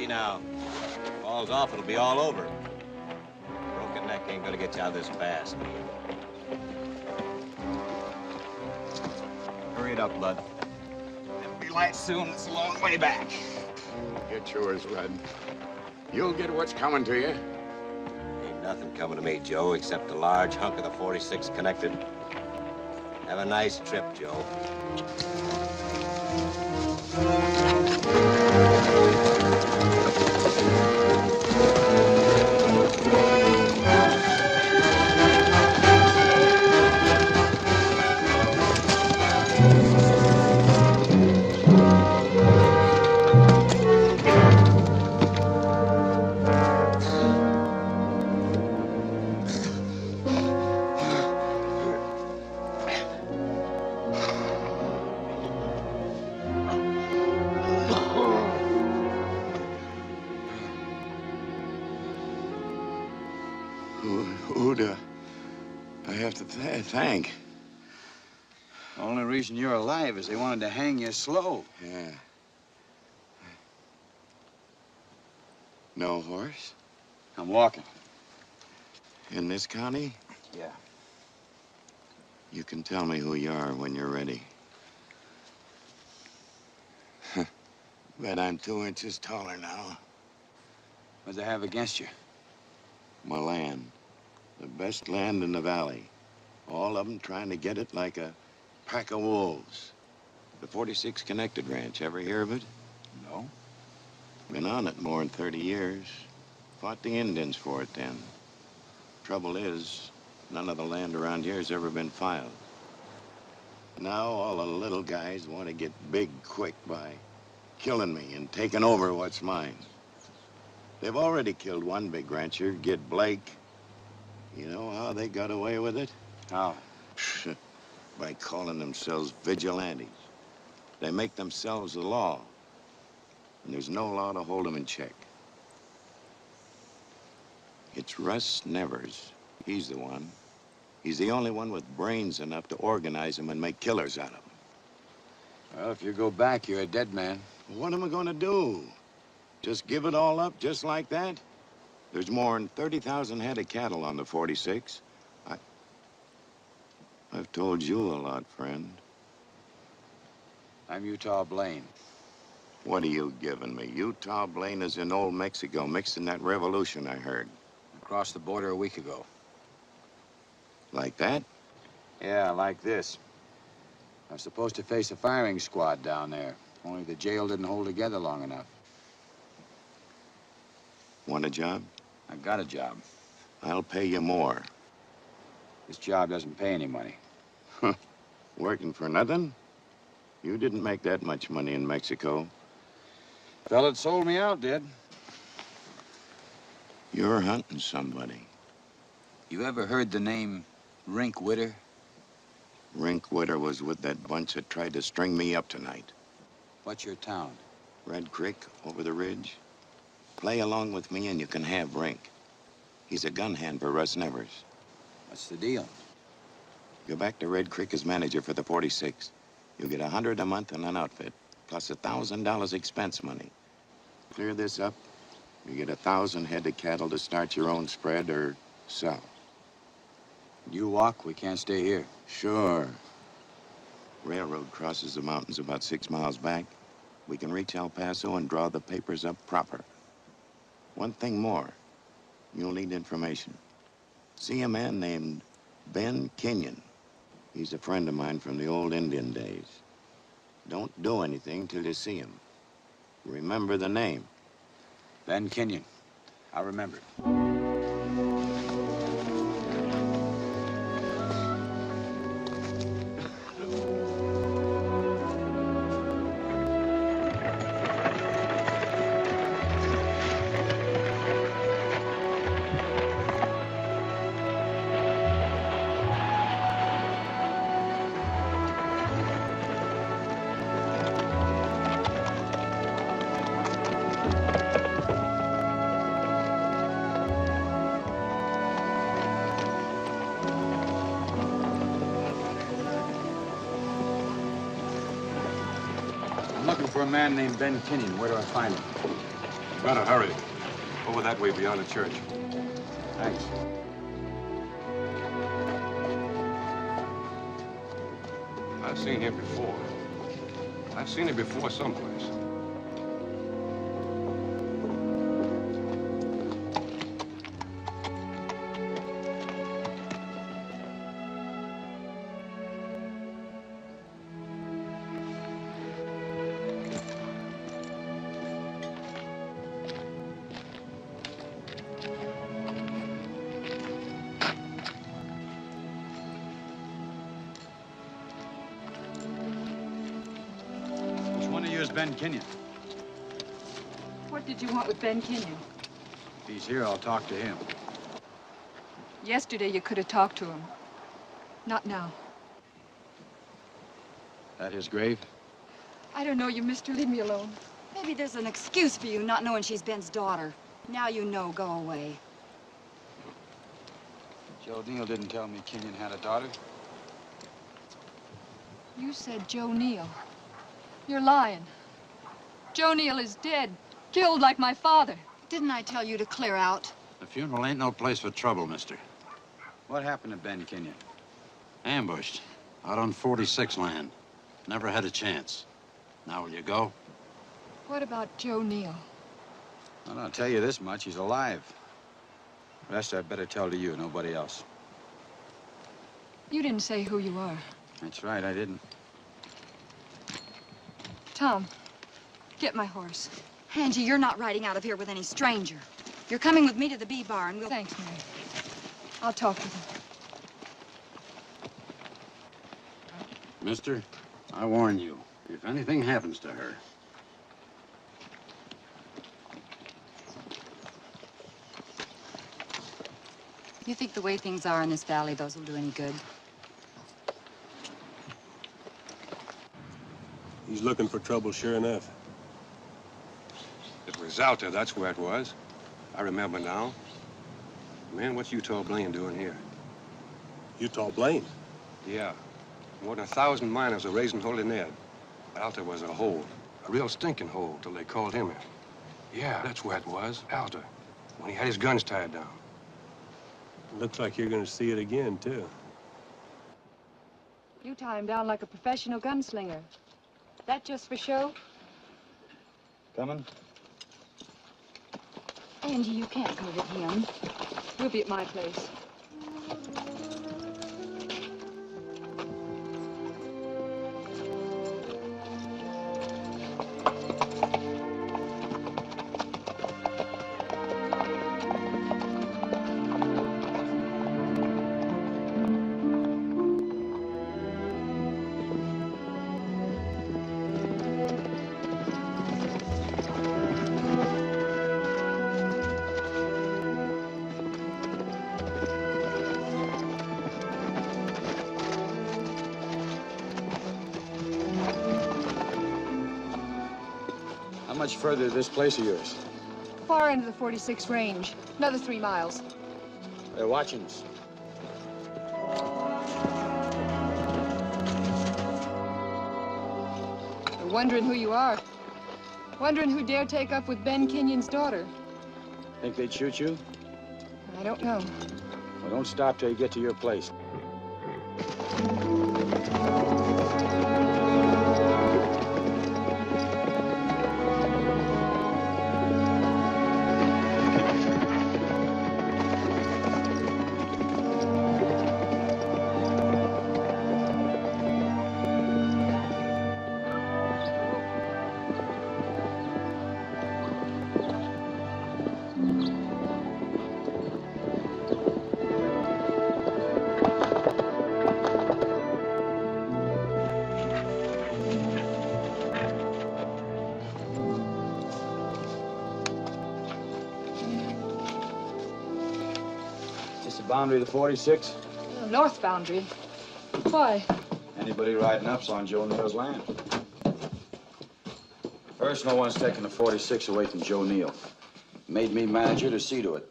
now. Falls off, it'll be all over. Broken neck ain't gonna get you out this fast. Hurry it up, Bud. It'll be light soon. It's a long way back. Get yours, Red. You'll get what's coming to you. Ain't nothing coming to me, Joe, except a large hunk of the 46 connected. Have a nice trip, Joe. Who do I have to thank? The only reason you're alive is they wanted to hang you slow. Yeah. No horse? I'm walking. In this county? Yeah. You can tell me who you are when you're ready. Bet I'm 2 inches taller now. What do they have against you? My land. The best land in the valley. All of them trying to get it like a pack of wolves. The 46 Connected Ranch. Ever hear of it? No. Been on it more than 30 years. Fought the Indians for it then. Trouble is, none of the land around here has ever been filed. Now all the little guys want to get big quick by killing me and taking over what's mine. They've already killed one big rancher, Gid Blake. You know how they got away with it? How? By calling themselves vigilantes. They make themselves the law. And there's no law to hold them in check. It's Russ Nevers. He's the one. He's the only one with brains enough to organize them and make killers out of them. Well, if you go back, you're a dead man. What am I gonna do? Just give it all up just like that? There's more than 30,000 head of cattle on the 46. I've told you a lot, friend. I'm Utah Blaine. What are you giving me? Utah Blaine is in old Mexico, mixed in that revolution I heard. I crossed the border a week ago. Like that? Yeah, like this. I was supposed to face a firing squad down there. Only the jail didn't hold together long enough. Want a job? I got a job. I'll pay you more. This job doesn't pay any money. Working for nothing? You didn't make that much money in Mexico. Fella that sold me out did. You're hunting somebody. You ever heard the name Rink Witter? Rink Witter was with that bunch that tried to string me up tonight. What's your town? Red Creek, over the ridge. Play along with me and you can have Rink. He's a gun hand for Russ Nevers. What's the deal? Go back to Red Creek as manager for the 46. You'll get $100 a month and an outfit, plus $1,000 expense money. Clear this up, you get 1,000 head of cattle to start your own spread or sell. You walk, we can't stay here. Sure. Railroad crosses the mountains about 6 miles back. We can reach El Paso and draw the papers up proper. One thing more. You'll need information. See a man named Ben Kenyon. He's a friend of mine from the old Indian days. Don't do anything till you see him. Remember the name. Ben Kenyon. I remember it. I'm looking for a man named Ben Kenyon. Where do I find him? Better hurry. Over that way beyond the church. Thanks. I've seen him before. I've seen him before someplace. Ben Kenyon. What did you want with Ben Kenyon? If he's here, I'll talk to him. Yesterday you could have talked to him. Not now. That his grave? I don't know you, mister. Leave me alone. Maybe there's an excuse for you not knowing she's Ben's daughter. Now you know, go away. Joe Neal didn't tell me Kenyon had a daughter. You said Joe Neal. You're lying. Joe Neal is dead. Killed like my father. Didn't I tell you to clear out? The funeral ain't no place for trouble, mister. What happened to Ben Kenyon? Ambushed. Out on 46 land. Never had a chance. Now will you go? What about Joe Neal? Well, I'll tell you this much, he's alive. The rest I'd better tell to you, nobody else. You didn't say who you are. That's right, I didn't. Tom, get my horse. Angie, you're not riding out of here with any stranger. You're coming with me to the bee bar and we'll... Thanks, Mary. I'll talk with him. Mister, I warn you, if anything happens to her, You think the way things are in this valley, those will do any good? He's looking for trouble, sure enough. It was out there, that's where it was. I remember now. Man, what's you told Blaine doing here? You told Blaine? Yeah. More than 1,000 miners are raising Holy Ned. Alta was a hole. A real stinking hole till they called him in. Yeah, that's where it was. Alta. When he had his guns tied down. Looks like you're gonna see it again, too. You tie him down like a professional gunslinger. That just for show? Coming? Angie, you can't go with him. We'll be at my place. How much further is this place of yours? Far into the 46 range. Another 3 miles. They're watching us. They're wondering who you are. Wondering who dare take up with Ben Kenyon's daughter. Think they'd shoot you? I don't know. Well, don't stop till you get to your place. Boundary of the 46? North boundary. Why? Anybody riding up's on Joe Neal's land. First, no one's taking the 46 away from Joe Neal. Made me manager to see to it.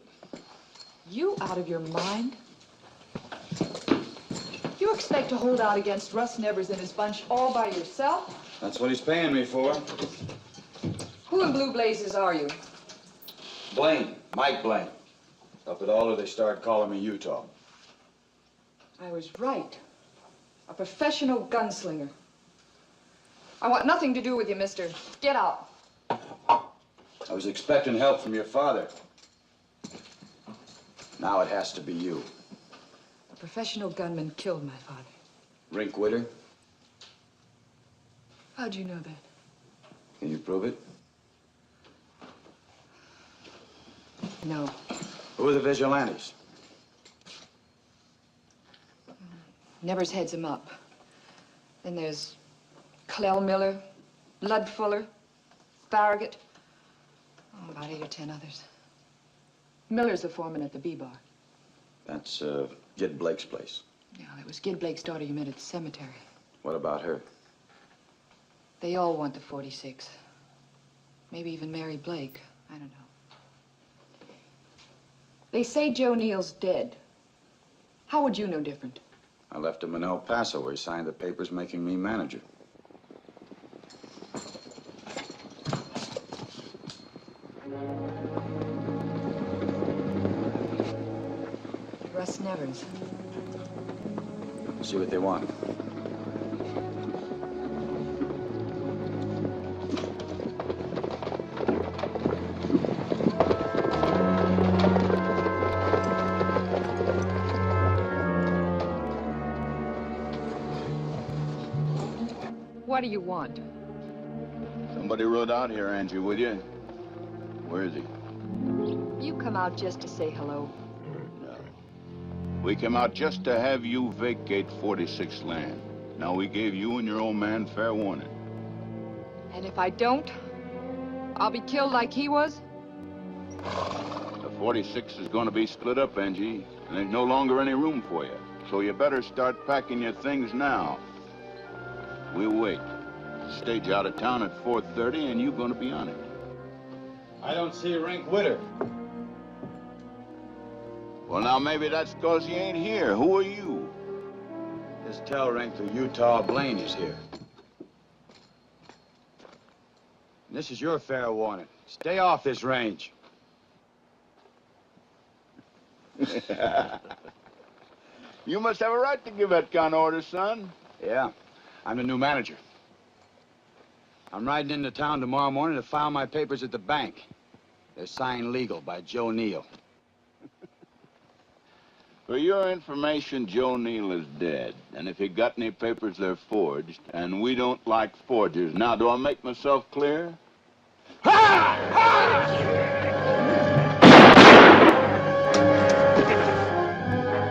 You out of your mind? You expect to hold out against Russ Nevers and his bunch all by yourself? That's what he's paying me for. Who in blue blazes are you? Blaine, Mike Blaine. Up at all, or they started calling me Utah. I was right. A professional gunslinger. I want nothing to do with you, mister. Get out. I was expecting help from your father. Now it has to be you. A professional gunman killed my father. Rink Witter? How'd you know that? Can you prove it? No. Who are the vigilantes? Nevers heads him up. Then there's Clell Miller, Blood Fuller, Farragut. Oh, about 8 or 10 others. Miller's the foreman at the B-Bar. That's, Gid Blake's place. Yeah, that was Gid Blake's daughter you met at the cemetery. What about her? They all want the 46. Maybe even Mary Blake. I don't know. They say Joe Neal's dead. How would you know different? I left him in El Paso where he signed the papers making me manager. Russ Nevers. See what they want. What do you want? Somebody rode out here, Angie, with you? Where is he? You come out just to say hello. No. We came out just to have you vacate 46 land. Now we gave you and your old man fair warning. And if I don't, I'll be killed like he was? The 46 is going to be split up, Angie, and there's no longer any room for you. So you better start packing your things now. We'll wait. Stage out of town at 4:30, and you're going to be on it. I don't see Rink Witter. Well, now, maybe that's because he ain't here. Who are you? Just tell Rink the Utah Blaine is here. And this is your fair warning. Stay off this range. You must have a right to give that kind of order, son. Yeah, I'm the new manager. I'm riding into town tomorrow morning to file my papers at the bank. They're signed legal by Joe Neal. For your information, Joe Neal is dead. And if he got any papers, they're forged. And we don't like forgers. Now, do I make myself clear?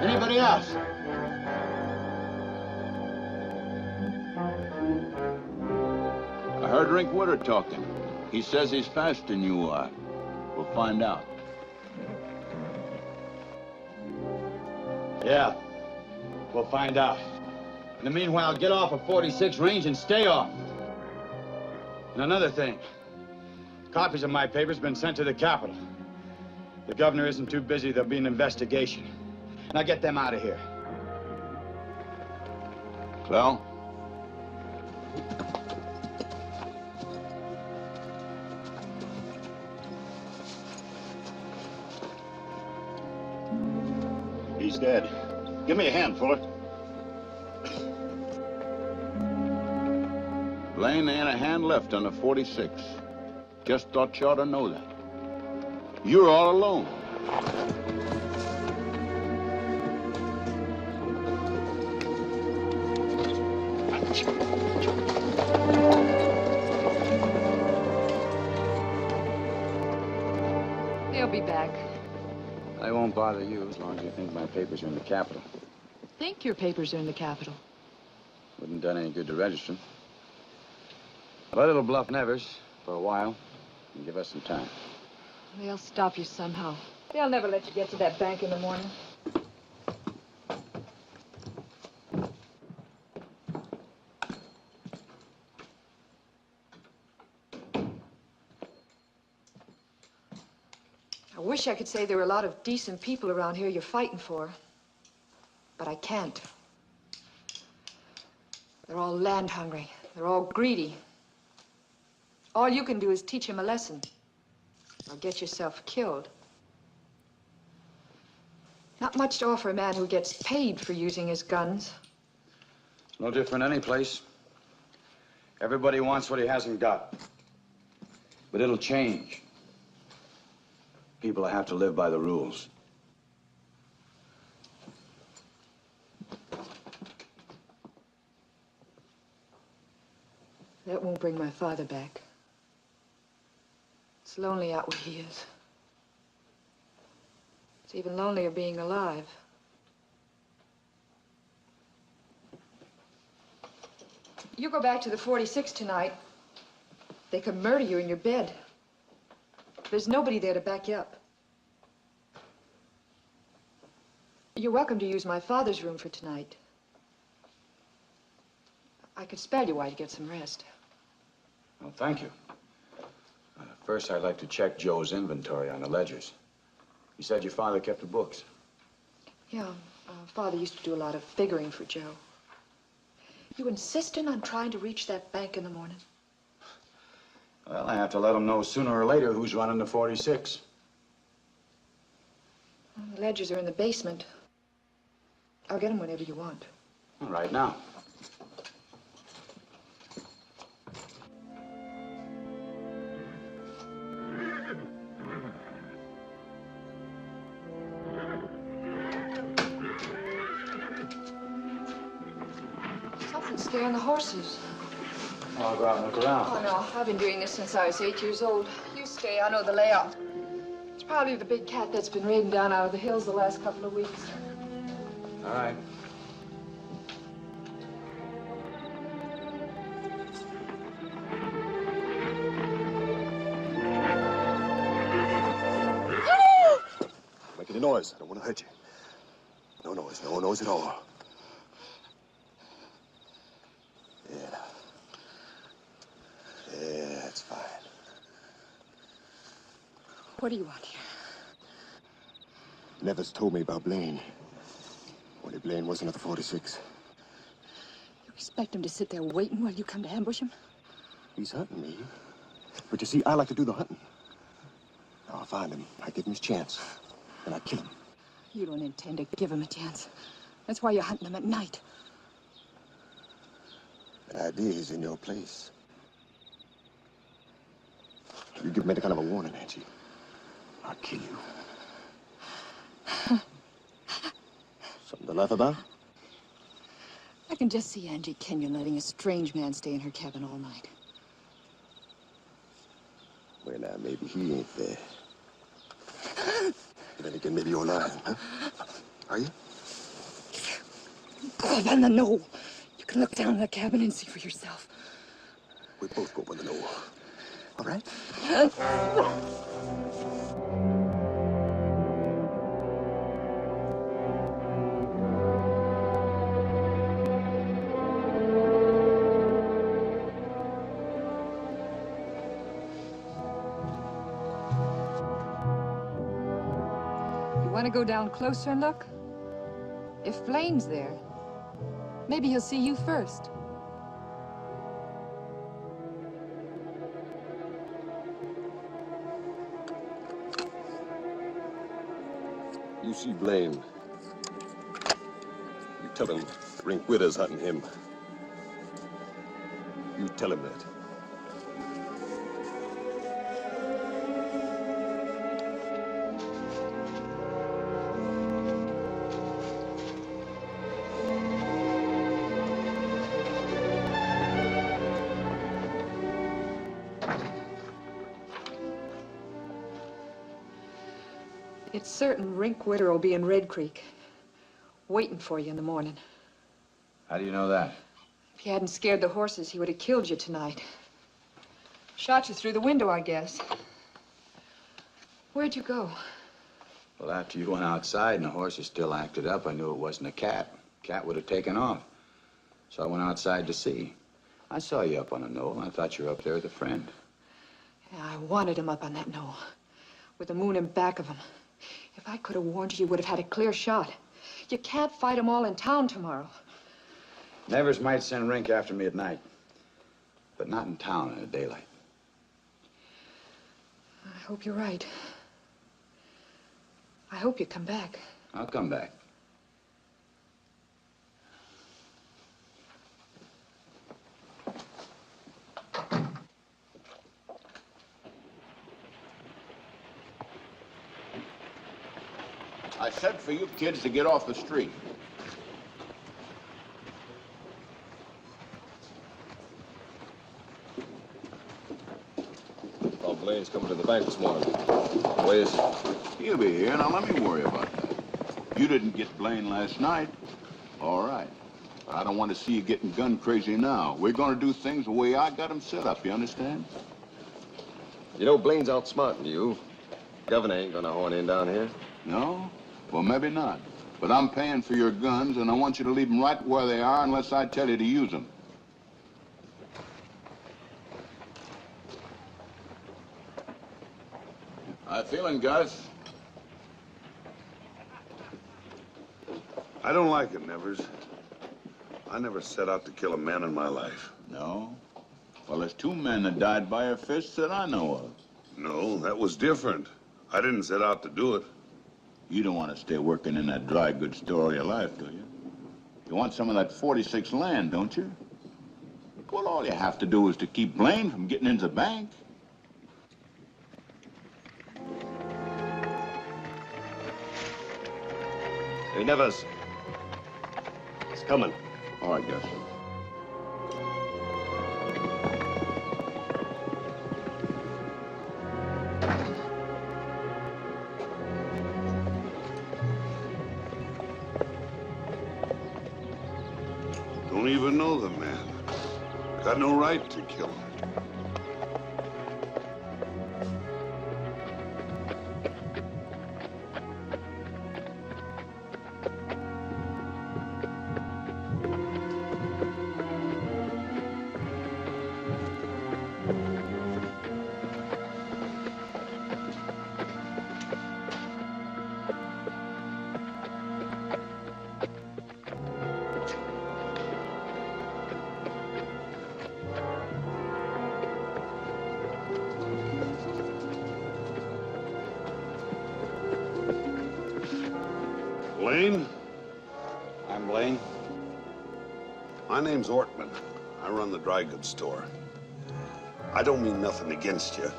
Anybody else? I heard Rink Witter talking. He says he's faster than you are. We'll find out. Yeah, we'll find out. In the meanwhile, get off of 46 range and stay off. And another thing, copies of my papers been sent to the Capitol. The governor isn't too busy, there'll be an investigation. Now get them out of here. Clell? He's dead. Give me a hand, Fuller. Blaine, there ain't a hand left on the 46. Just thought you ought to know that. You're all alone. They'll be back. I won't bother you as long as you think my papers are in the Capitol. Think your papers are in the Capitol. Wouldn't done any good to register them. But it'll bluff Nevers for a while and give us some time. They'll stop you somehow. They'll never let you get to that bank in the morning. I wish I could say there were a lot of decent people around here you're fighting for. But I can't. They're all land hungry. They're all greedy. All you can do is teach them a lesson. or get yourself killed. Not much to offer a man who gets paid for using his guns. It's no different any place. Everybody wants what he hasn't got. But it'll change. People have to live by the rules. That won't bring my father back. It's lonely out where he is. It's even lonelier being alive. You go back to the 46 tonight, they could murder you in your bed. There's nobody there to back you up. You're welcome to use my father's room for tonight. I could spare you while you get some rest. Well, thank you. First, I'd like to check Joe's inventory on the ledgers. You said your father kept the books. Yeah, Father used to do a lot of figuring for Joe. You insisting on trying to reach that bank in the morning? Well, I have to let him know sooner or later who's running the 46. Well, the ledgers are in the basement. I'll get them whenever you want. Right now. Something's scaring the horses. I'll go out and look around. Oh, no. I've been doing this since I was 8 years old. You stay. I know the layout. It's probably the big cat that's been raiding down out of the hills the last couple of weeks. All right. Make any noise. I don't want to hurt you. No noise. No noise at all. Yeah. Yeah, that's fine. What do you want here? Nevers told me about Blaine. Only Blaine wasn't at the 46. You expect him to sit there waiting while you come to ambush him? He's hunting me. But you see, I like to do the hunting. Now, I'll find him. I give him his chance. And I kill him. You don't intend to give him a chance. That's why you're hunting him at night. The idea is in your place. You give me any kind of a warning, Angie, I'll kill you. Something to laugh about? I can just see Angie Kenyon letting a strange man stay in her cabin all night. Well, now, maybe he ain't there. But then again, maybe you're lying, huh? Are you? Go up on the knoll. You can look down in the cabin and see for yourself. We both go up on the knoll. All right? You want to go down closer and look? If Blaine's there, maybe he'll see you first. You see Blaine. You tell him Rink Wither's hunting him. You tell him that. It's certain Rink Witter will be in Red Creek, waiting for you in the morning. How do you know that? If you hadn't scared the horses, he would have killed you tonight. Shot you through the window, I guess. Where'd you go? Well, after you went outside and the horses still acted up, I knew it wasn't a cat. Cat would have taken off. So I went outside to see. I saw you up on a knoll. I thought you were up there with a friend. Yeah, I wanted him up on that knoll, with the moon in back of him. If I could have warned you, you would have had a clear shot. You can't fight them all in town tomorrow. Nevers might send Rink after me at night, but not in town in the daylight. I hope you're right. I hope you come back. I'll come back. I said for you kids to get off the street. Oh, Blaine's coming to the bank this morning. Where is he? He'll be here. Now, let me worry about that. You didn't get Blaine last night. All right. I don't want to see you getting gun crazy now. We're going to do things the way I got them set up, you understand? You know, Blaine's outsmarting you. Governor ain't gonna horn in down here. No? Well, maybe not. But I'm paying for your guns, and I want you to leave them right where they are unless I tell you to use them. How you feeling, Gus? I don't like it, Nevers. I never set out to kill a man in my life. No? Well, there's 2 men that died by your fists that I know of. No, that was different. I didn't set out to do it. You don't want to stay working in that dry goods store all your life, do you? You want some of that 46 land, don't you? Well, all you have to do is to keep Blaine from getting into the bank. Hey, Nevers. He's coming. All right, Gus. Don't even know the man. Got no right to kill him. Blaine? I'm Blaine. My name's Ortman. I run the dry goods store. I don't mean nothing against you.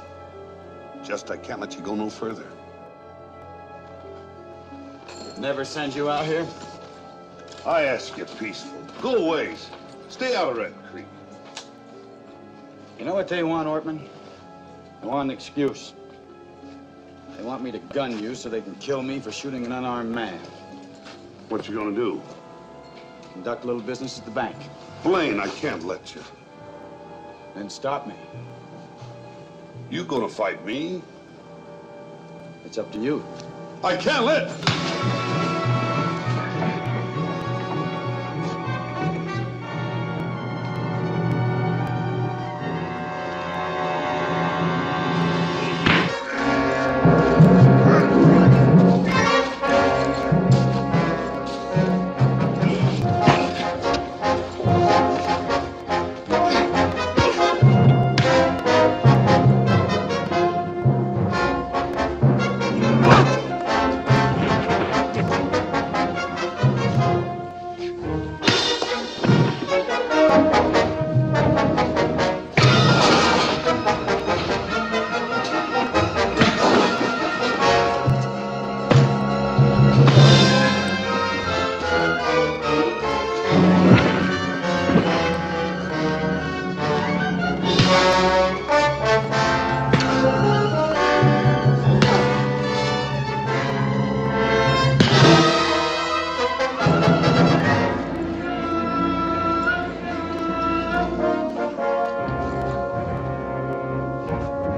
Just I can't let you go no further. Never send you out here? I ask you peaceful. Go ways. Stay out of Red Creek. You know what they want, Ortman? They want an excuse. They want me to gun you so they can kill me for shooting an unarmed man. What you gonna do? Conduct a little business at the bank. Blaine, I can't let you. Then stop me. You gonna fight me? It's up to you. I can't let...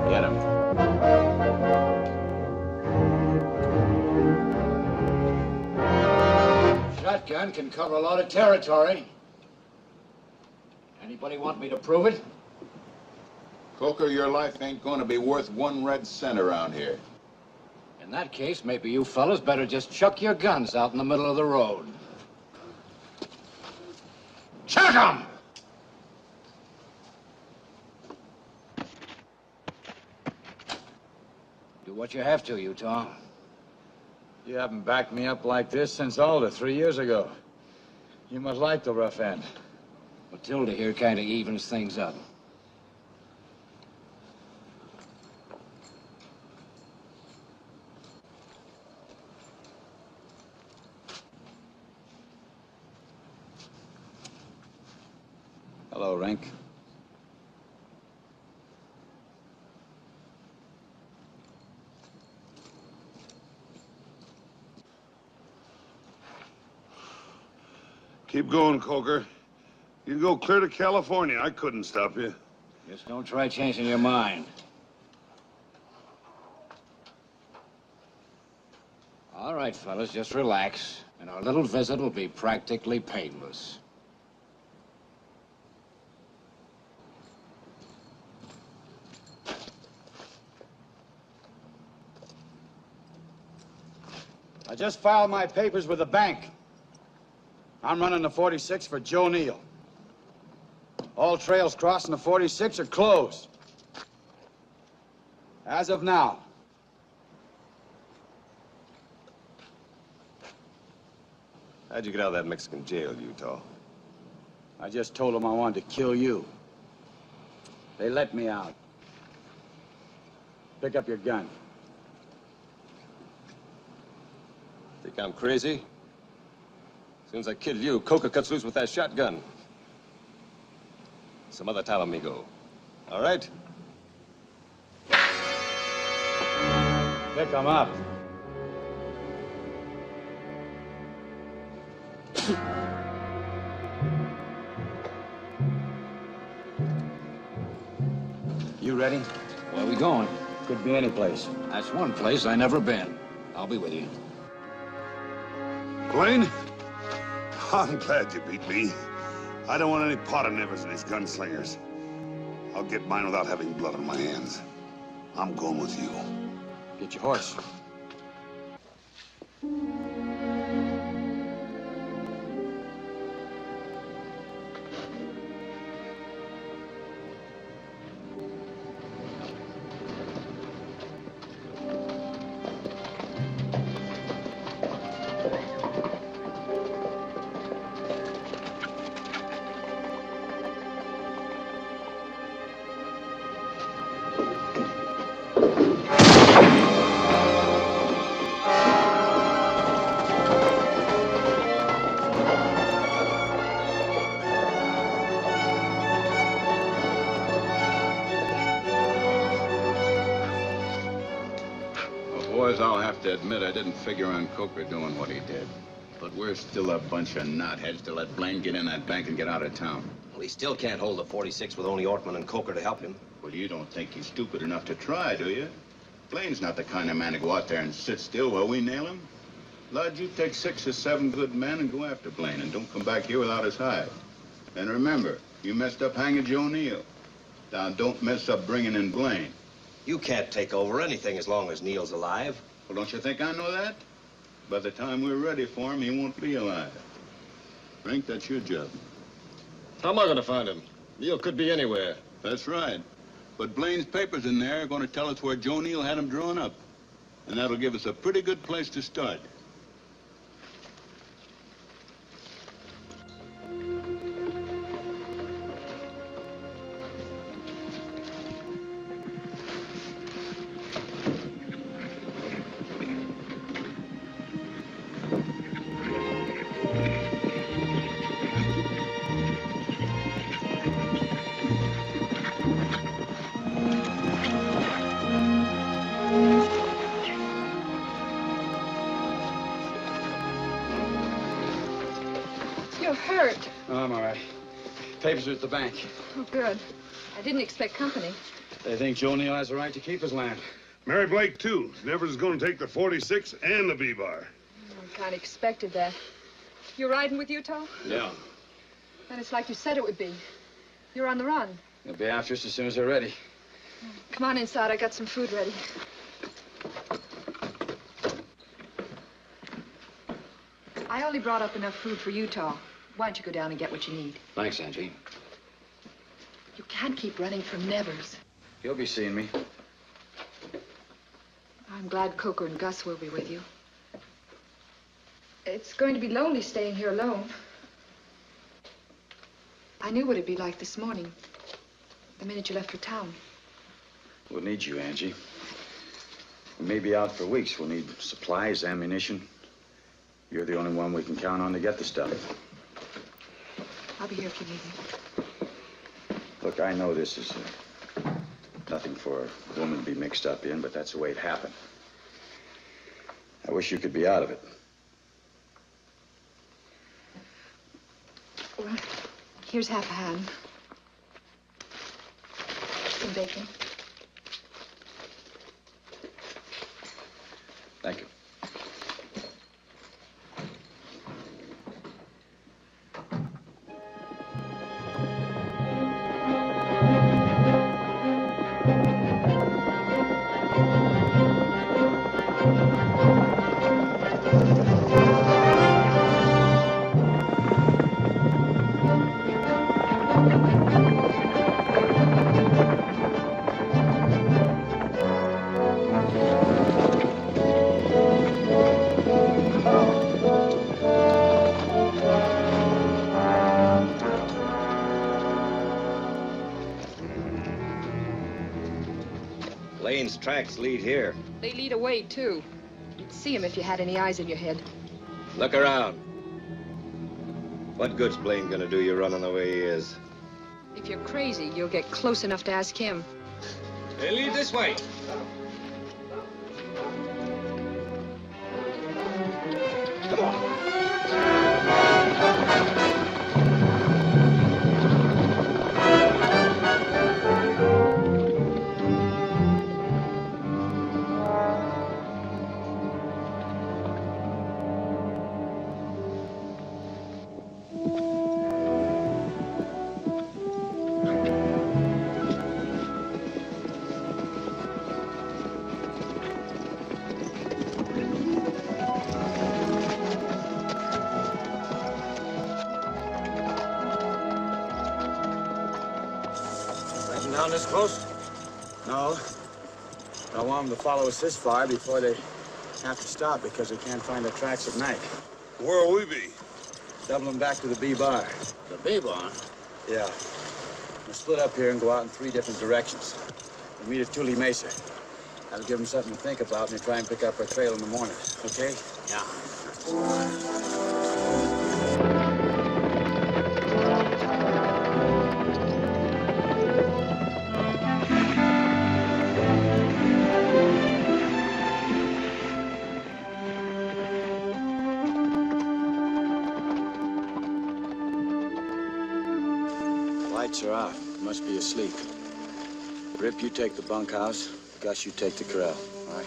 Get him. Shotgun can cover a lot of territory. Anybody want me to prove it? Coker, your life ain't going to be worth 1 red cent around here. In that case, maybe you fellas better just chuck your guns out in the middle of the road. Chuck 'em! Do what you have to, Utah. You haven't backed me up like this since Alder 3 years ago. You must like the rough end. Matilda here kind of evens things up. Hello, Rink. Keep going, Coker. You go clear to California. I couldn't stop you. Just don't try changing your mind. All right, fellas, just relax, and our little visit will be practically painless. I just filed my papers with the bank. I'm running the 46 for Joe Neal. All trails crossing the 46 are closed. As of now. How'd you get out of that Mexican jail, Utah? I just told them I wanted to kill you. They let me out. Pick up your gun. Think I'm crazy? As soon as I kill you, Coker cuts loose with that shotgun. Some other time, amigo. All right? Pick them up. You ready? Where are we going? Could be any place. That's one place I never been. I'll be with you. Blaine, I'm glad you beat me. I don't want any part of Nevers and his gunslingers. I'll get mine without having blood on my hands. I'm going with you. Get your horse. Boys, I'll have to admit I didn't figure on Coker doing what he did. But we're still a bunch of knotheads to let Blaine get in that bank and get out of town. Well, he still can't hold the 46 with only Ortman and Coker to help him. Well, you don't think he's stupid enough to try, do you? Blaine's not the kind of man to go out there and sit still while we nail him. Lud, you take 6 or 7 good men and go after Blaine, and don't come back here without his hide. And remember, you messed up hanging Joe Neal. Now, don't mess up bringing in Blaine. You can't take over anything as long as Neal's alive. Well, don't you think I know that? By the time we're ready for him, he won't be alive. Frank, that's your job. How am I going to find him? Neal could be anywhere. That's right. But Blaine's papers in there are going to tell us where Joe Neal had him drawn up. And that'll give us a pretty good place to start. You're hurt. Oh, I'm all right. Papers are at the bank. Oh, good. I didn't expect company. They think Joe Neal has a right to keep his land. Mary Blake, too. Nevers is going to take the 46 and the B-bar. I kind of expected that. You're riding with Utah? Yeah. Then it's like you said it would be. You're on the run. They'll be after us as soon as they're ready. Come on inside. I got some food ready. I only brought up enough food for Utah. Why don't you go down and get what you need? Thanks, Angie. You can't keep running from Nevers. You'll be seeing me. I'm glad Coker and Gus will be with you. It's going to be lonely staying here alone. I knew what it'd be like this morning, the minute you left for town. We'll need you, Angie. We may be out for weeks. We'll need supplies, ammunition. You're the only one we can count on to get the stuff. I'll be here if you need me. Look, I know this is nothing for a woman to be mixed up in, but that's the way it happened. I wish you could be out of it. Well, here's half a hand. Some bacon. Thank you. Blaine's tracks lead here. They lead away, too. You'd see him if you had any eyes in your head. Look around. What good's Blaine gonna do you running the way he is? If you're crazy, you'll get close enough to ask him. They lead this way. Come on. Down this close? No. Don't want them to follow us this far before they have to stop because they can't find their tracks at night. Where'll we be? Double them back to the B-bar. The B-bar? Yeah. We'll split up here and go out in 3 different directions. We'll meet at Tule Mesa. That'll give them something to think about and try and pick up our trail in the morning. Okay? Yeah. Lights are out. You must be asleep. Rip, you take the bunkhouse. Gus, you take the corral. All right?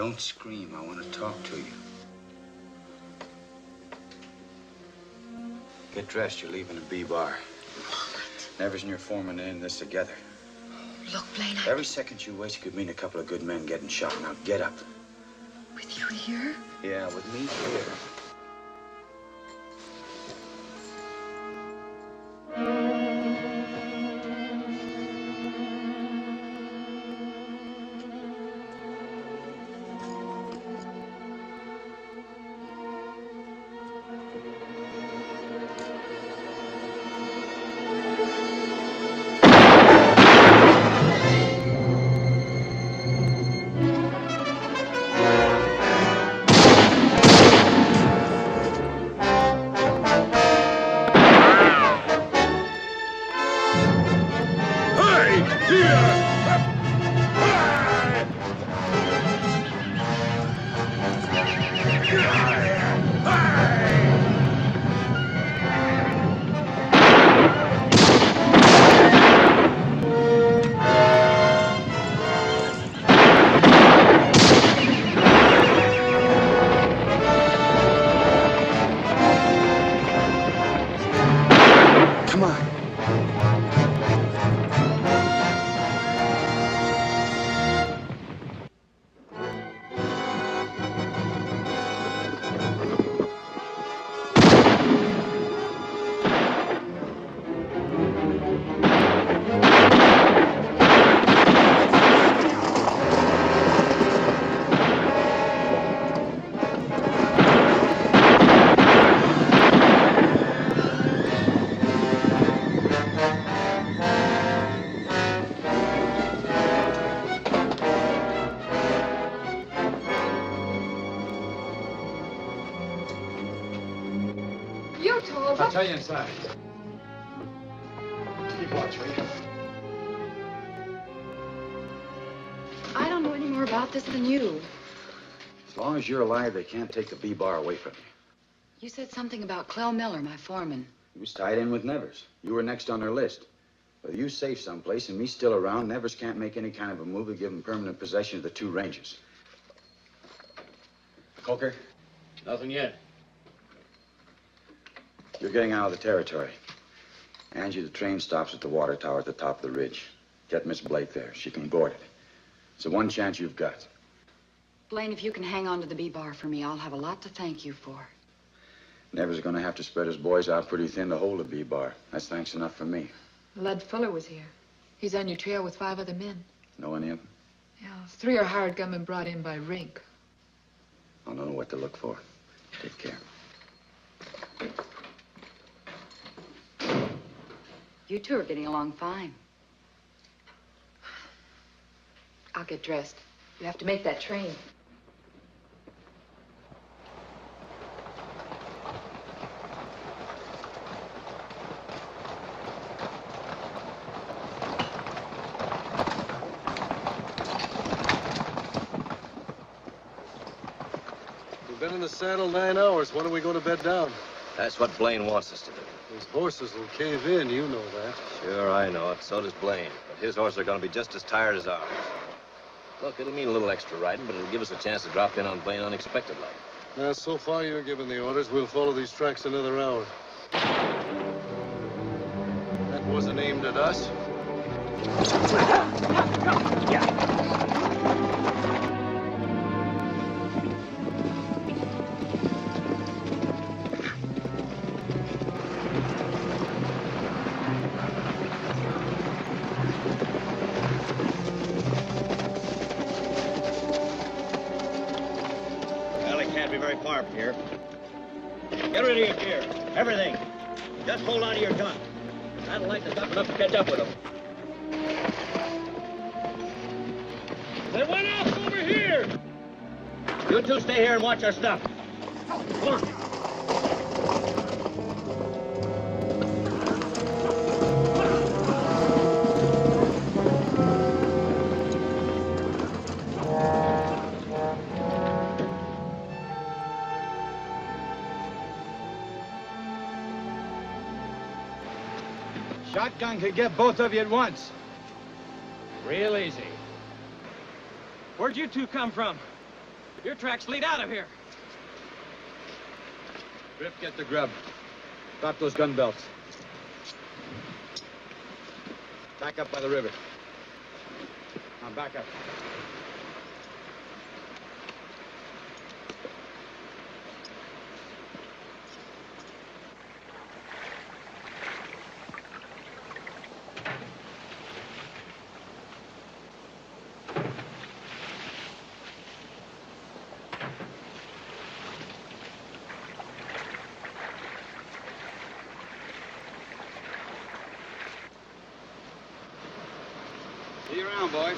don't scream. I want to talk to you. Get dressed. You're leaving the B-bar. Nevers and your foreman are in this together. Look, Blaine, Every second you waste could mean a couple of good men getting shot. Now get up. with you here? Yeah, with me here. Come on. You told I'll them. tell you inside. Keep watch, will you? I don't know any more about this than you. As long as you're alive, they can't take the B-bar away from you. You said something about Clell Miller, my foreman. He was tied in with Nevers. You were next on their list. With you safe someplace and me still around, Nevers can't make any kind of a move to give him permanent possession of the two ranges. Coker? Nothing yet. You're getting out of the territory. Angie, the train stops at the water tower at the top of the ridge. Get Miss Blake there. She can board it. It's the one chance you've got. Blaine, if you can hang on to the B-bar for me, I'll have a lot to thank you for. Nevers is going to have to spread his boys out pretty thin to hold the B-bar. That's thanks enough for me. Lud Fuller was here. He's on your trail with 5 other men. Know any of them? Yeah, 3 are hired gunmen brought in by Rink. I'll know what to look for. Take care. You two are getting along fine. I'll get dressed. You have to make that train. We've been in the saddle 9 hours. When are we going to bed down? That's what Blaine wants us to do. Those horses will cave in, you know that. Sure, I know it. So does Blaine. But his horses are going to be just as tired as ours. Look, it'll mean a little extra riding, but it'll give us a chance to drop in on Blaine unexpectedly. Now, so far you're giving the orders. We'll follow these tracks another hour. That wasn't aimed at us. Far from here. Get rid of your gear. Everything. Just hold on to your gun. That'll lighten us up enough to catch up with them. They went off over here! You two stay here and watch our stuff. Come on. Shotgun could get both of you at once. Real easy. Where'd you two come from? Your tracks lead out of here. Griff, get the grub. Drop those gun belts. Back up by the river. Now back up. See you around, boys.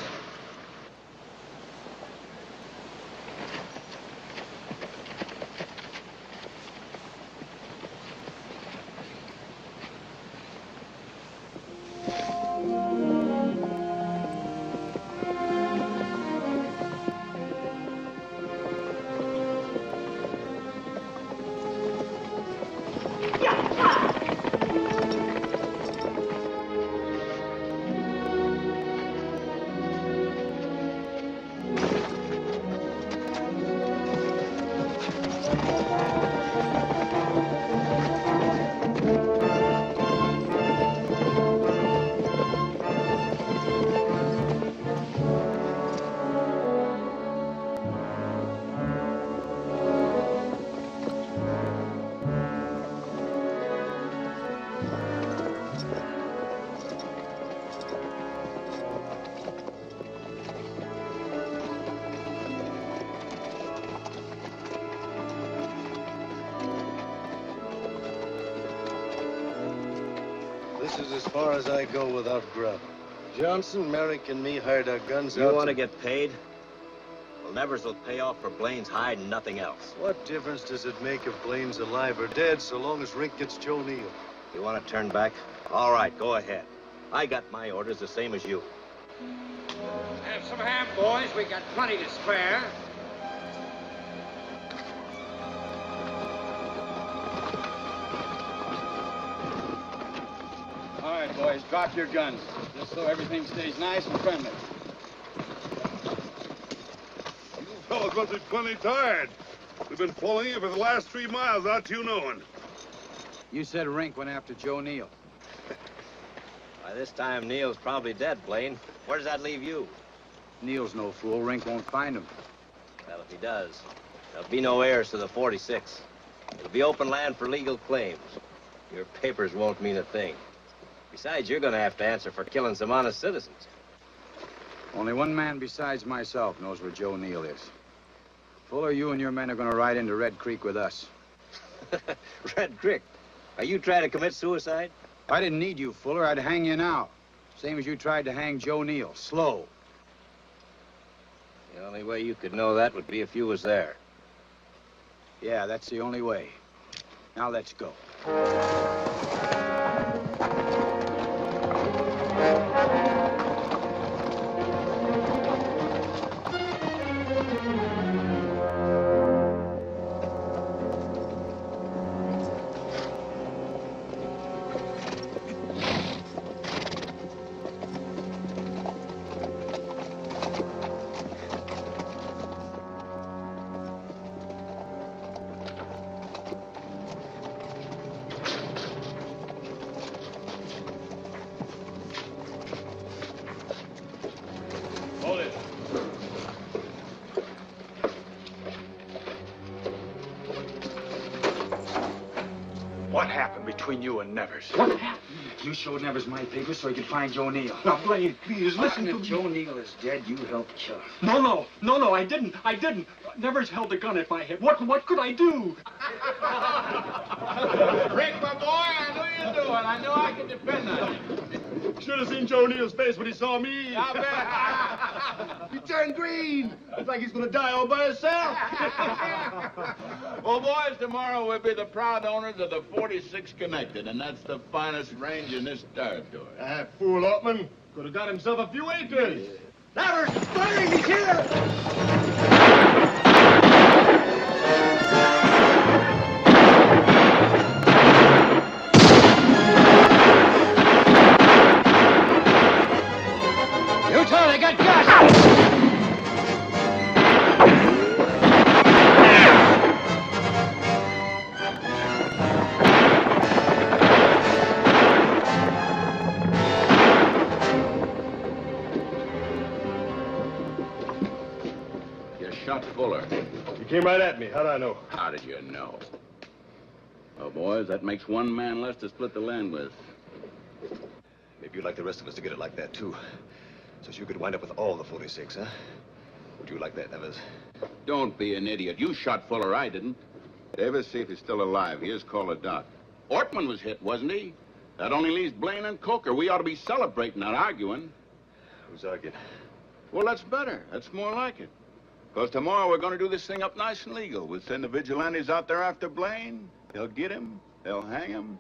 This is as far as I go without grub. Johnson, Merrick, and me hired our guns out. You want to get paid? Well, Nevers will pay off for Blaine's hide and nothing else. What difference does it make if Blaine's alive or dead, so long as Rink gets Joe Neal? You want to turn back? All right, go ahead. I got my orders the same as you. Have some ham, boys. We got plenty to spare. All right, boys, drop your guns, just so everything stays nice and friendly. You fellas must be plenty tired. We've been following you for the last 3 miles without you knowing. You said Rink went after Joe Neal. By this time, Neal's probably dead, Blaine. Where does that leave you? Neal's no fool. Rink won't find him. Well, if he does, there'll be no heirs to the 46. It'll be open land for legal claims. Your papers won't mean a thing. Besides, you're going to have to answer for killing some honest citizens. Only one man besides myself knows where Joe Neal is. Fuller, you and your men are going to ride into Red Creek with us. Red Creek? Are you trying to commit suicide? If I didn't need you, Fuller, I'd hang you now. Same as you tried to hang Joe Neal. Slow. The only way you could know that would be if you was there. Yeah, that's the only way. Now let's go. Hold it. What happened between you and Nevers? What happened? You showed Nevers my papers so he could find Joe Neal. Now, Blaine, please, listen to If me. Joe Neal is dead, you helped kill him. No, I didn't. Nevers held a gun at my head. What could I do? Rick, my boy, I knew you'd do it. I knew I could depend on you. Should have seen Joe Neal's face when he saw me. I bet. He turned green. Looks like he's gonna die all by himself. Well, boys, tomorrow we'll be the proud owners of the 46 Connected, and that's the finest range in this territory. That fool Altman could have got himself a few acres. Nevers, Blaine, he's here! You totally got got. Fuller. You came right at me. How'd I know? How did you know? Well, boys, that makes one man less to split the land with. Maybe you'd like the rest of us to get it like that, too. So you could wind up with all the 46, huh? Would you like that, Nevers? Don't be an idiot. You shot Fuller, I didn't. Davis, see if he's still alive. He is called a doc. Ortman was hit, wasn't he? That only leaves Blaine and Coker. We ought to be celebrating, not arguing. Who's arguing? Well, that's better. That's more like it. Because tomorrow we're going to do this thing up nice and legal. We'll send the vigilantes out there after Blaine. They'll get him. They'll hang him.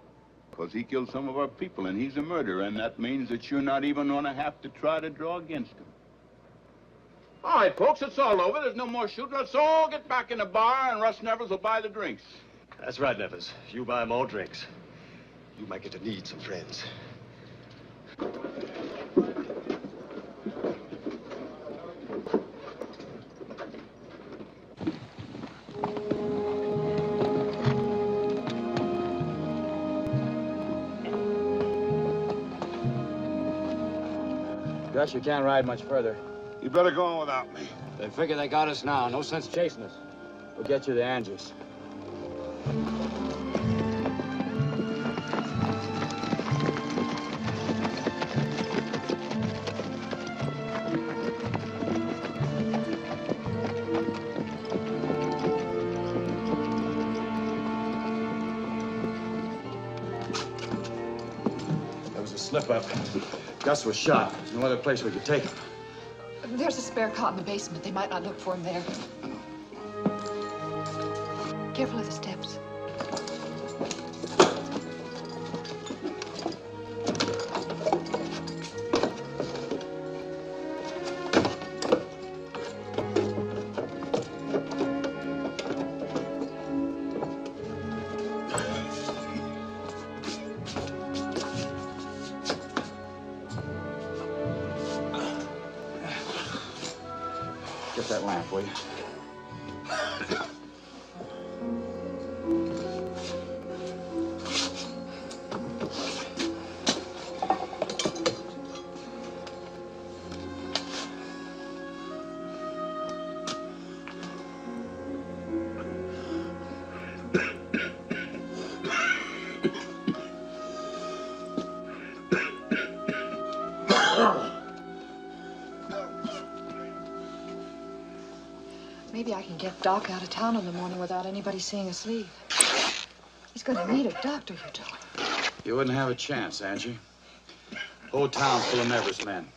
Because he killed some of our people, and he's a murderer. And that means that you're not even going to have to try to draw against him. All right, folks, it's all over. There's no more shooting. Let's all get back in the bar, and Russ Nevers will buy the drinks. That's right, Nevers. You buy more drinks. You might get to need some friends. Gus, you can't ride much further. You better go on without me. They figure they got us now. No sense chasing us. We'll get you the Andrews. There was a slip-up. Gus was shot. There's no other place we could take him. There's a spare cot in the basement. They might not look for him there. Careful of the steps. Get that lamp, will you? Maybe I can get Doc out of town in the morning without anybody seeing us leave. He's gonna need a doctor, you told him. You wouldn't have a chance, Angie. Whole town's full of Nevers men.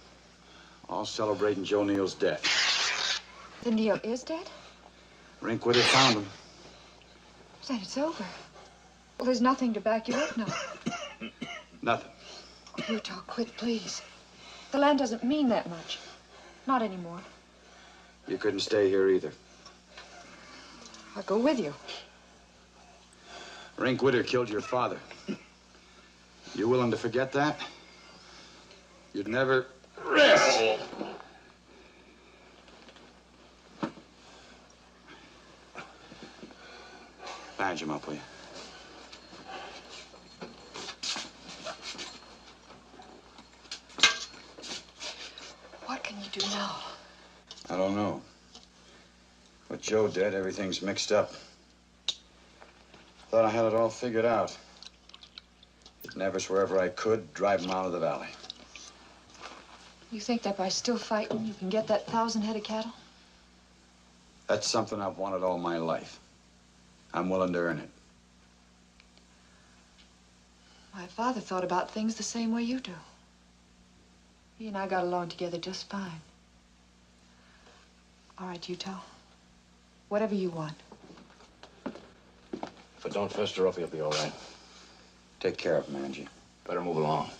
All celebrating Joe Neal's death. Then Neal is dead? Rinkwood had found him. Then it's over. Well, there's nothing to back you up now. Nothing. Utah, quit, please. The land doesn't mean that much. Not anymore. You couldn't stay here either. I'll go with you. Rinkwood killed your father. You willing to forget that? You'd never rest. Bandage him up, will you? What can you do now? I don't know. With Joe dead, everything's mixed up. Thought I had it all figured out. Get Nevers wherever I could, drive him out of the valley. You think that by still fighting, you can get that 1,000 head of cattle? That's something I've wanted all my life. I'm willing to earn it. My father thought about things the same way you do. He and I got along together just fine. All right, Utah. Whatever you want. If I don't fester up, you'll be all right. Take care of him, Angie. Better move along.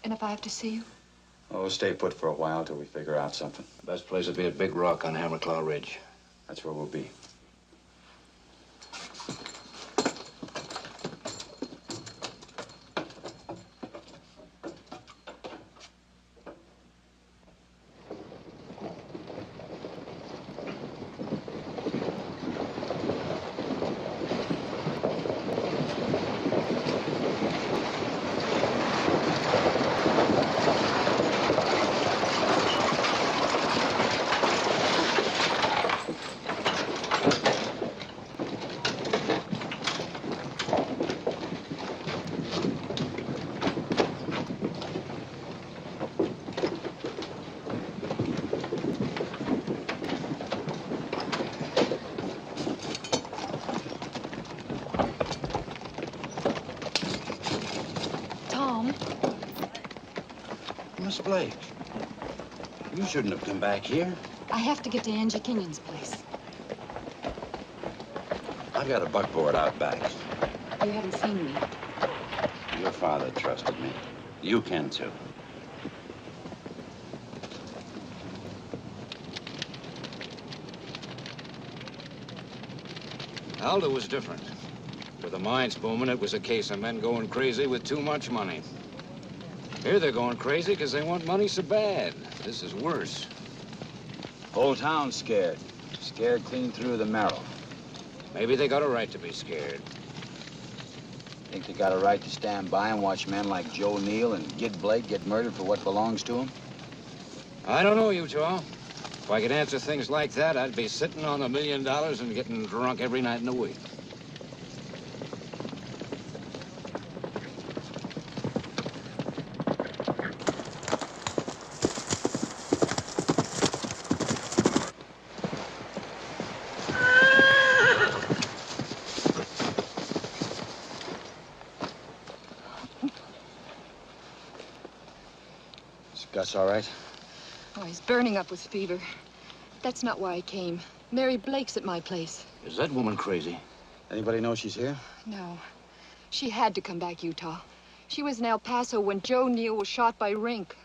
And if I have to see you? Oh, stay put for a while till we figure out something. Best place would be at Big Rock on Hammerclaw Ridge. That's where we'll be. Miss Blake, you shouldn't have come back here. I have to get to Angie Kenyon's place. I've got a buckboard out back. You haven't seen me. Your father trusted me. You can, too. Alda was different. With the mines booming, it was a case of men going crazy with too much money. Here they're going crazy because they want money so bad. This is worse. Whole town's scared. Scared clean through the marrow. Maybe they got a right to be scared. Think they got a right to stand by and watch men like Joe Neal and Gid Blake get murdered for what belongs to them? I don't know, Utah. If I could answer things like that, I'd be sitting on $1 million and getting drunk every night in the week. Is Gus all right? Oh, he's burning up with fever. That's not why I came. Mary Blake's at my place. Is that woman crazy? Anybody know she's here? No. She had to come back, Utah. She was in El Paso when Joe Neal was shot by Rink.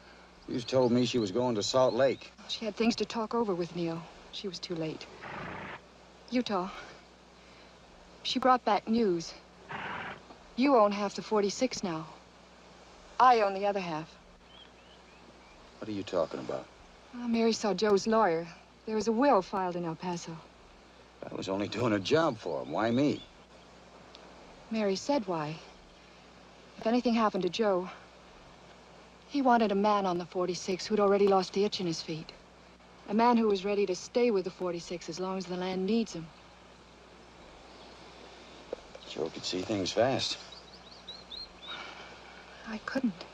You told me she was going to Salt Lake. She had things to talk over with Neal. She was too late. Utah. She brought back news. You own half the 46 now. I own the other half. What are you talking about? Oh, Mary saw Joe's lawyer. There was a will filed in El Paso. I was only doing a job for him. Why me? Mary said why. If anything happened to Joe, he wanted a man on the 46 who'd already lost the itch in his feet. A man who was ready to stay with the 46 as long as the land needs him. Joe could see things fast. I couldn't.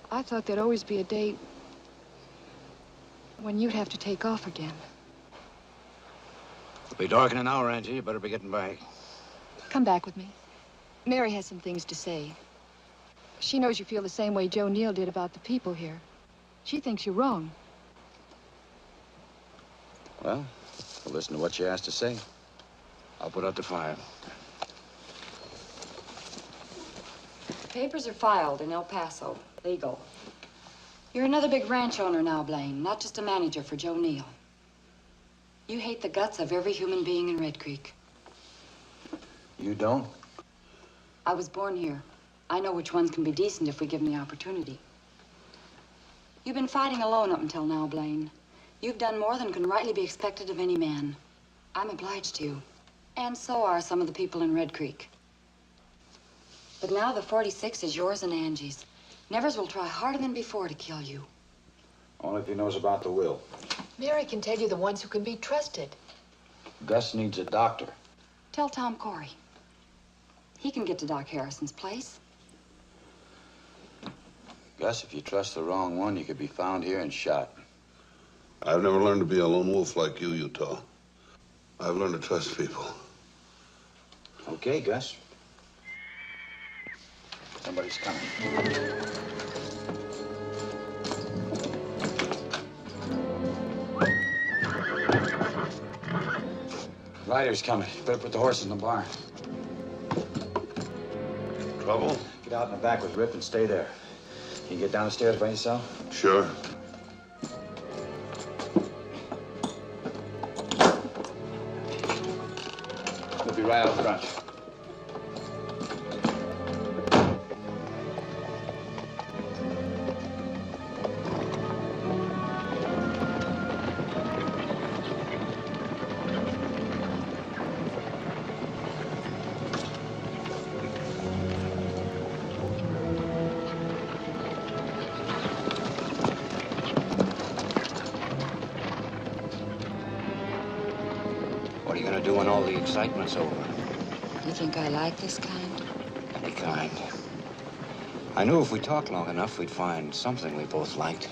I thought there'd always be a day when you'd have to take off again. It'll be dark in an hour, Angie. You better be getting back. Come back with me. Mary has some things to say. She knows you feel the same way Joe Neal did about the people here. She thinks you're wrong. Well, we'll listen to what she has to say. I'll put out the fire. Papers are filed in El Paso. Legal. You're another big ranch owner now, Blaine, not just a manager for Joe Neal. You hate the guts of every human being in Red Creek. You don't? I was born here. I know which ones can be decent if we give them the opportunity. You've been fighting alone up until now, Blaine. You've done more than can rightly be expected of any man. I'm obliged to you. And so are some of the people in Red Creek. But now the 46 is yours and Angie's. Nevers will try harder than before to kill you. Only if he knows about the will. Mary can tell you the ones who can be trusted. Gus needs a doctor. Tell Tom Corey. He can get to Doc Harrison's place. Gus, if you trust the wrong one, you could be found here and shot. I've never learned to be a lone wolf like you, Utah. I've learned to trust people. Okay, Gus. Somebody's coming. Ryder's coming. Better put the horses in the barn. Trouble? Get out in the back with Rip and stay there. Can you get down the stairs by yourself? Sure. We'll be right out front. What are you gonna do when all the excitement's over? You think I like this kind? Any kind. I knew if we talked long enough, we'd find something we both liked.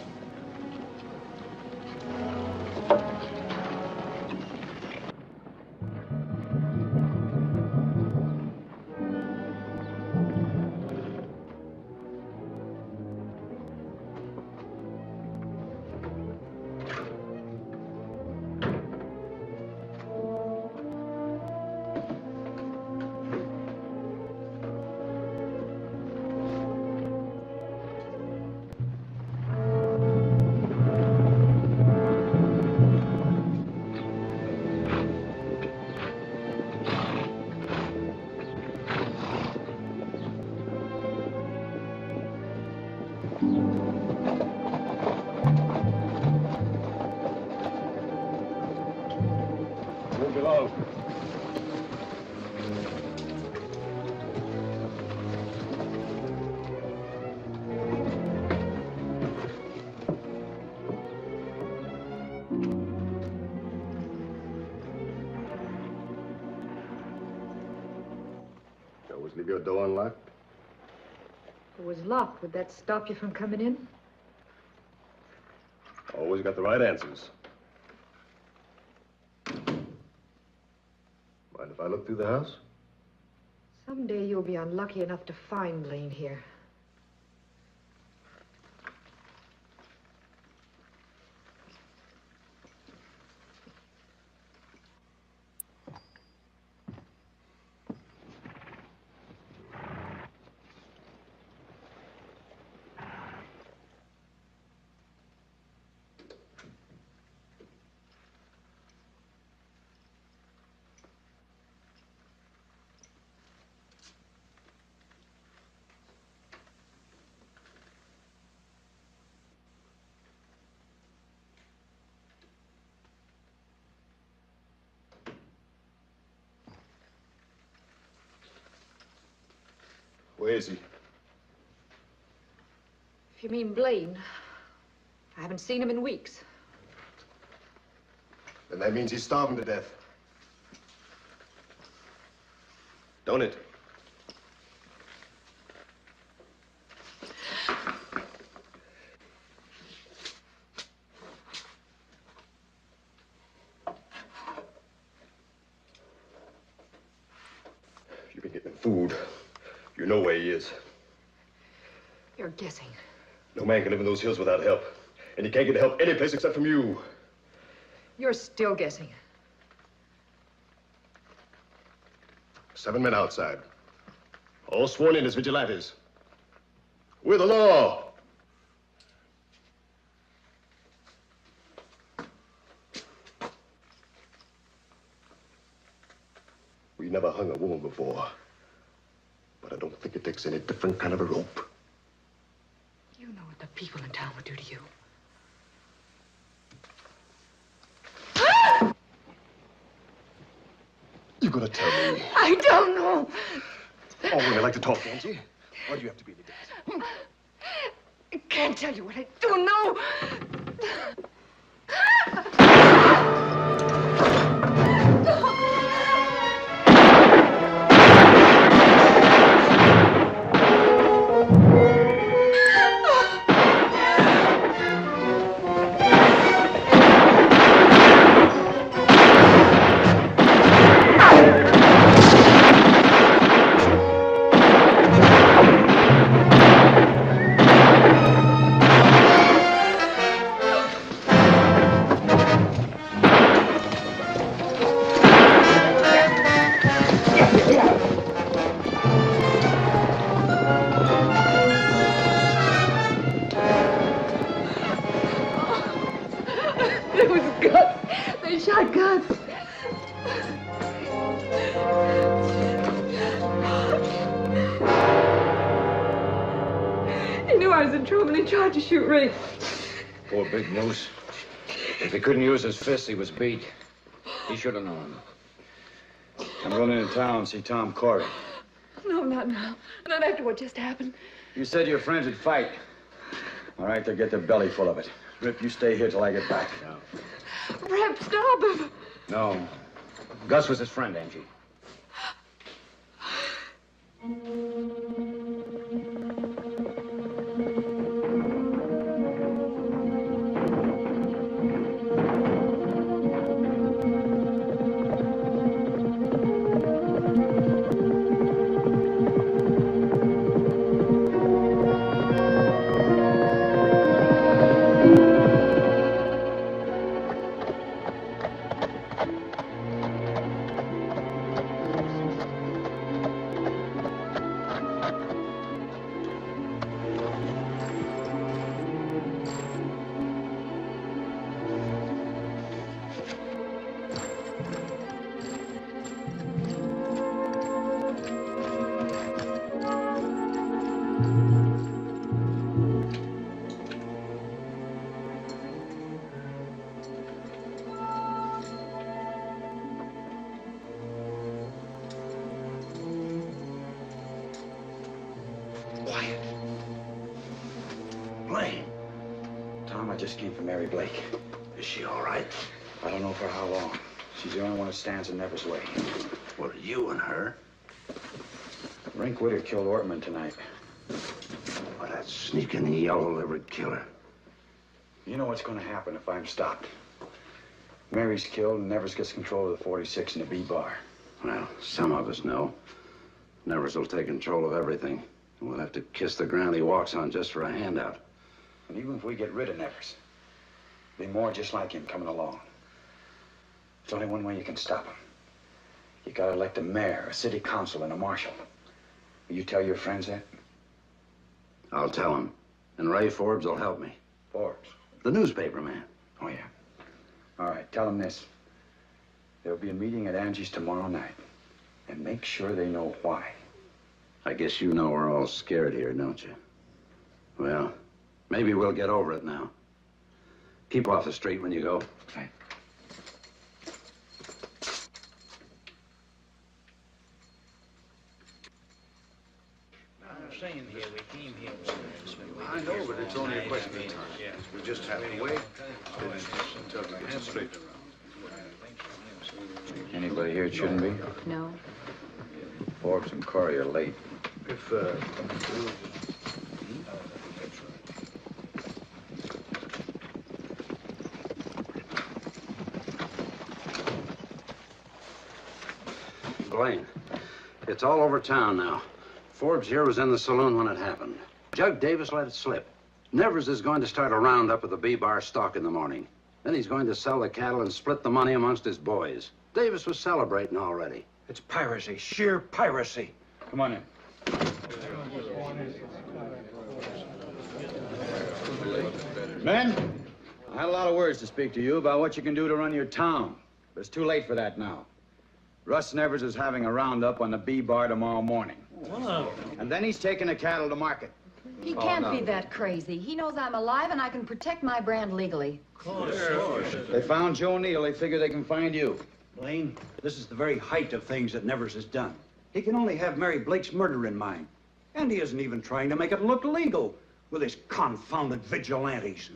Leave your door unlocked? If it was locked, would that stop you from coming in? Always got the right answers. Mind if I look through the house? Someday you'll be unlucky enough to find Blaine here. Where is he? If you mean Blaine, I haven't seen him in weeks. Then that means he's starving to death. Don't it? You've been getting food. You know where he is. You're guessing. No man can live in those hills without help. And you can't get help any place except from you. You're still guessing. 7 men outside. All sworn in as vigilantes. We're the law. We never hung a woman before. But I don't think it takes any different kind of a rope. You know what the people in town would do to you. You gonna tell me? I don't know. Oh, women like to talk, don't you? Why do you have to be any daddy? I can't tell you what I do know. There was guts. They shot guts. He knew I was in trouble and he tried to shoot Ray. Poor Big Moose. If he couldn't use his fists, he was beat. He should have known. I'm going into town and see Tom Corey. No, not now. Not after what just happened. You said your friends would fight. All right, they'll get their belly full of it. Rip, you stay here till I get back. Rip, stop him. No. Gus was his friend, Angie. Quiet. Blaine. Tom, I just came from Mary Blake. Is she all right? I don't know for how long. She's the only one that stands in Never's way. What are you and her? Drinkwater killed Ortman tonight. Oh, that sneaking yellow-livered killer. You know what's going to happen if I'm stopped. Mary's killed and Nevers gets control of the 46 in the B-bar. Well, some of us know. Nevers will take control of everything. And we'll have to kiss the ground he walks on just for a handout. And even if we get rid of Nevers, there'll be more just like him coming along. There's only one way you can stop him. You gotta elect a mayor, a city council, and a marshal. Will you tell your friends that? I'll tell him. And Ray Forbes will help me. Forbes? The newspaper man. Oh, yeah. All right, tell them this. There'll be a meeting at Angie's tomorrow night. And make sure they know why. I guess you know we're all scared here, don't you? Well, maybe we'll get over it now. Keep off the street when you go. Right. I'm saying here, we came here. I know, but it's only a question of time. We just have to wait until we get straight around. Anybody here it shouldn't be? No. Forbes and Corey are late. If, Blaine, it's all over town now. Forbes here was in the saloon when it happened. Jug Davis let it slip. Nevers is going to start a roundup of the B-bar stock in the morning. Then he's going to sell the cattle and split the money amongst his boys. Davis was celebrating already. It's piracy, sheer piracy. Come on in. Men, I had a lot of words to speak to you about what you can do to run your town. But it's too late for that now. Russ Nevers is having a roundup on the B-bar tomorrow morning. Wow. And then he's taking the cattle to market. He can't be that crazy. He knows I'm alive and I can protect my brand legally. They found Joe Neal. They figure they can find you. Blaine, this is the very height of things that Nevers has done. He can only have Mary Blake's murder in mind. And he isn't even trying to make it look legal with his confounded vigilantes.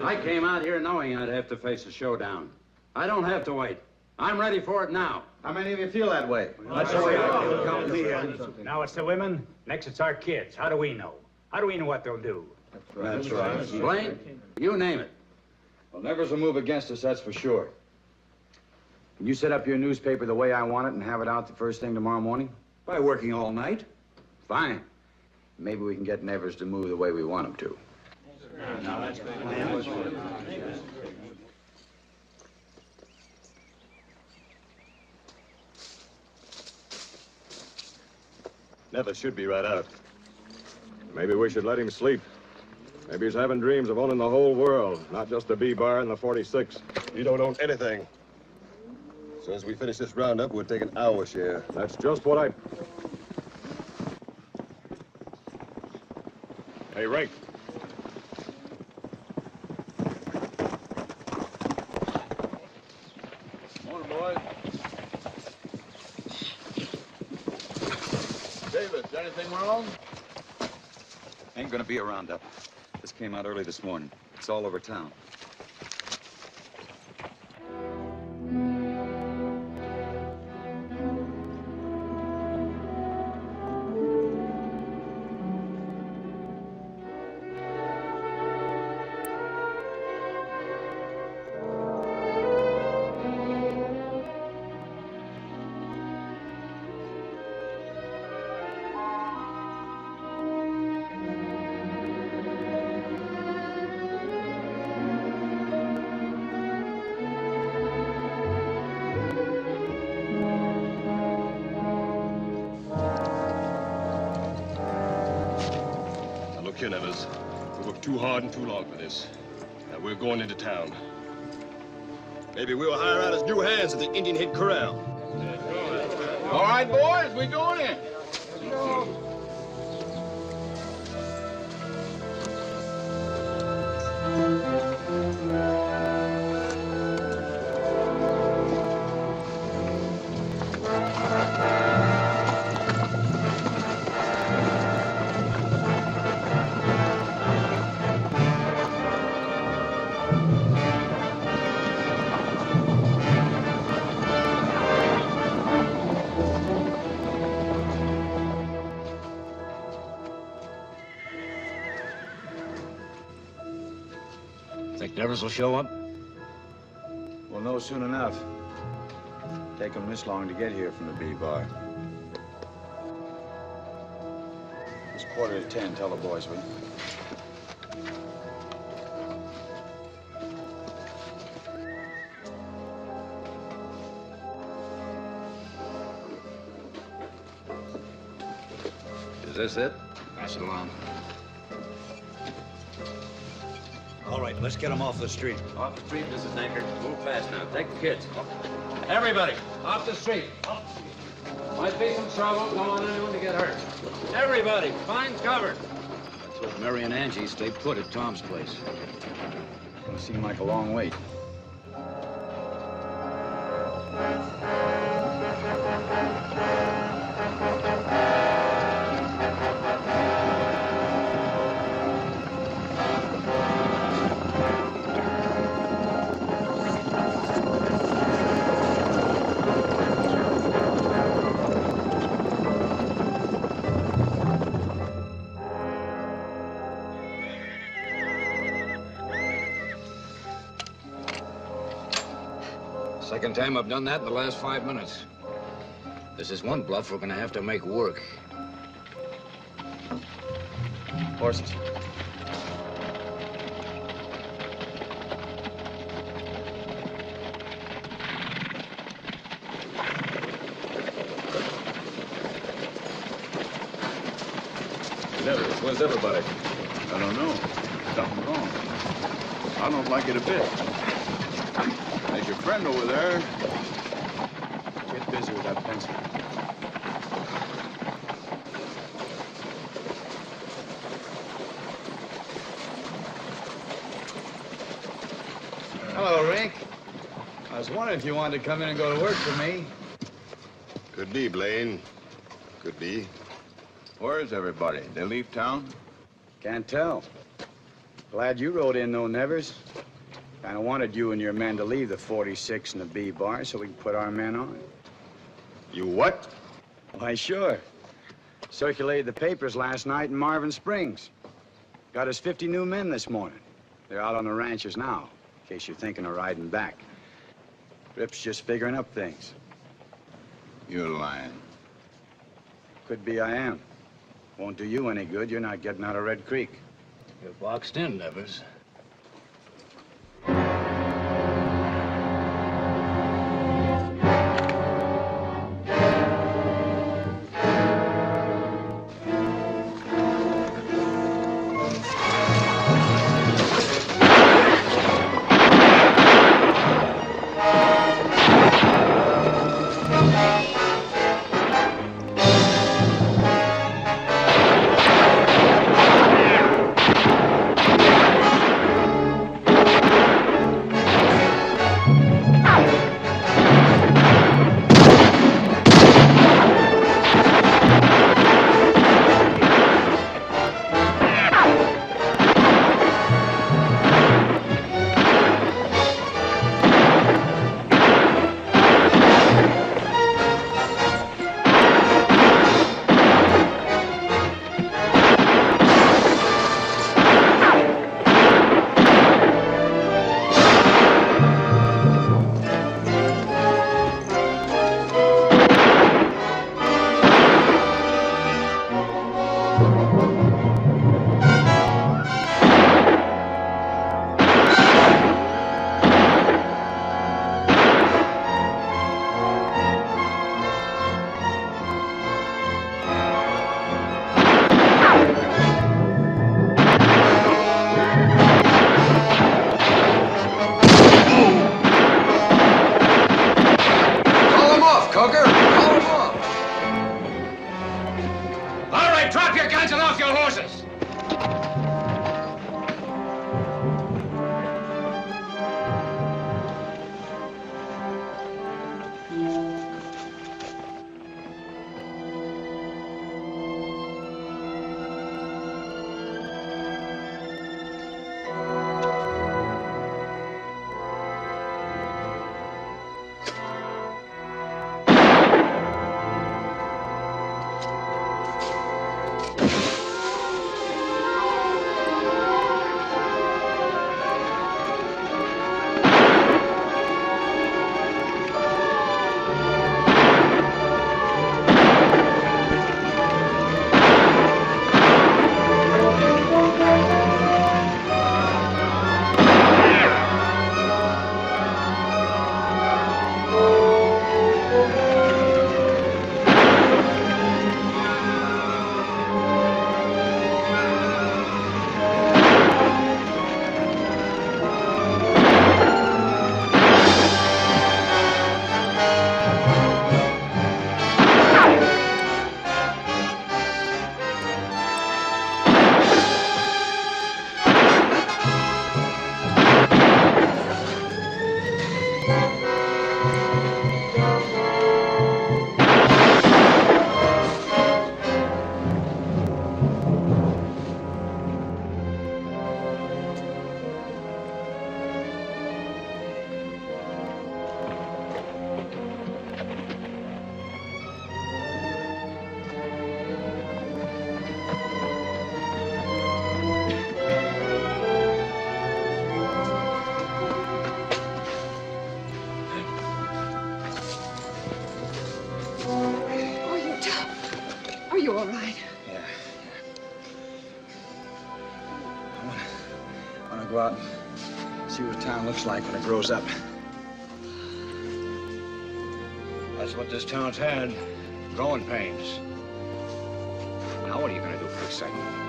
I came out here knowing I'd have to face a showdown. I don't have to wait. I'm ready for it now. How many of you feel that way? That's the way I feel. Count me in. Now it's the women. Next it's our kids. How do we know? How do we know what they'll do? That's right. Blaine, you name it. Well, Nevers will move against us, that's for sure. Can you set up your newspaper the way I want it and have it out the first thing tomorrow morning? By working all night. Fine. Maybe we can get Nevers to move the way we want him to. Nevers should be right out. Maybe we should let him sleep. Maybe he's having dreams of owning the whole world, not just the B-bar and the 46. You don't own anything. As soon as we finish this roundup, we're taking our share. That's just what I... Hey, Rake. Morning, boys. Davis, anything wrong? Ain't gonna be a roundup. This came out early this morning. It's all over town. Look here, Nevers. We worked too hard and too long for this. Now we're going into town. Maybe we'll hire out as new hands at the Indian Head Corral. All right, boys, we going in. Think Nevers will show up? We'll know soon enough. Take them this long to get here from the B-bar. It's 9:45. Tell the boys, will you? Is this it? Pass it along. All right, let's get them off the street. Off the street, Mrs. Anchor. Move fast now. Take the kids. Everybody, off the street. Might be some trouble. Don't want anyone to get hurt. Everybody, find cover. Let's hope Mary and Angie stay put at Tom's place. It'll seem like a long wait. Second time I've done that in the last 5 minutes. This is one bluff we're gonna have to make work. Horses. Nevers, where's everybody? I don't know. Something wrong. I don't like it a bit. There's your friend over there. Get busy with that pencil. Hello, Rink. I was wondering if you wanted to come in and go to work for me. Could be, Blaine. Could be. Where is everybody? They leave town? Can't tell. Glad you rode in, though, Nevers. Kind of wanted you and your men to leave the 46 and the B-bar so we can put our men on. You what? Why, sure. Circulated the papers last night in Marvin Springs. Got us 50 new men this morning. They're out on the ranches now, in case you're thinking of riding back. Rip's just figuring up things. You're lying. Could be I am. Won't do you any good. You're not getting out of Red Creek. You're boxed in, Nevers. town looks like when it grows up. That's what this town's had, growing pains. Now what are you going to do for excitement?